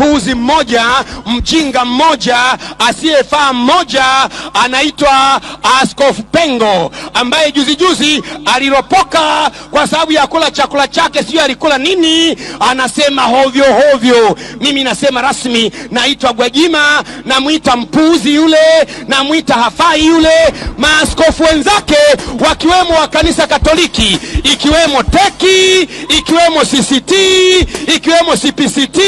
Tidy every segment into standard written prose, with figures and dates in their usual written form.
mpuuzi mmoja, mjinga mmoja, asiyefaa mmoja, anaitwa Askofu Pengo, ambaye juzi aliropoka kwa sababu ya kula chakula chake, sio alikula nini, anasema hovyo hovyo. Mimi nasema rasmi, naitwa Gwajima, namuita mpuuzi yule, namuita hafai yule. Maaskofu wenzake wakiwemo wa kanisa Katoliki, ikiwemo teki, ikiwemo CCT, ikiwemo CPCT,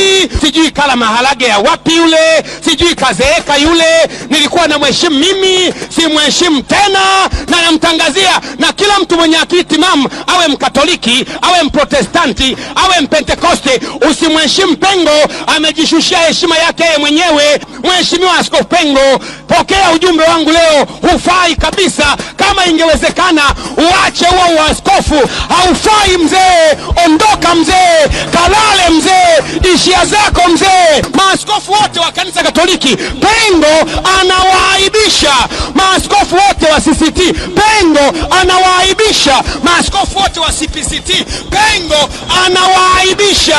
sijui kala maharage ya wapi yule, sijui kazeeka yule. Nilikuwa na mheshimu mimi, si mheshimu tena, na namtangazia. Na kila mtu mwenye akili timamu, awe Mkatoliki, awe Mprotestanti, awe Mpentekoste, usimheshimu Pengo. Amejishushia heshima yake mwenyewe. Mheshimiwa Askofu Pengo, pokea ujumbe wangu leo. Hufai kabisa. Kama ingewezekana uache huo uaskofu. Haufai mzee, ondoka mzee, kalale mzee, ishia zako mzee. Maaskofu wote wa kanisa Katoliki, Pengo anawaaibisha. Maaskofu wote wa CCT, Pengo anawaaibisha. Maaskofu wote wa CPCT, Pengo anawaaibisha.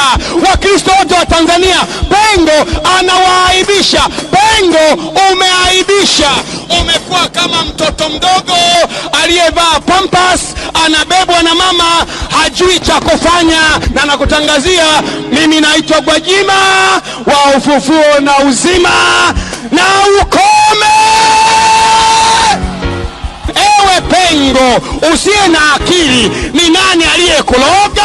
Wakristo wote wa Tanzania, Pengo anawaaibisha. Pengo umeaibisha. Umekuwa kama mtoto mdogo aliyevaa pampas, anabebwa na mama, hajui cha kufanya. Na nakutangazia, mimi naitwa Gwajima wa ufufuo na uzima, na ukome. Ewe Pengo usiye na akili, ni nani aliyekuloga?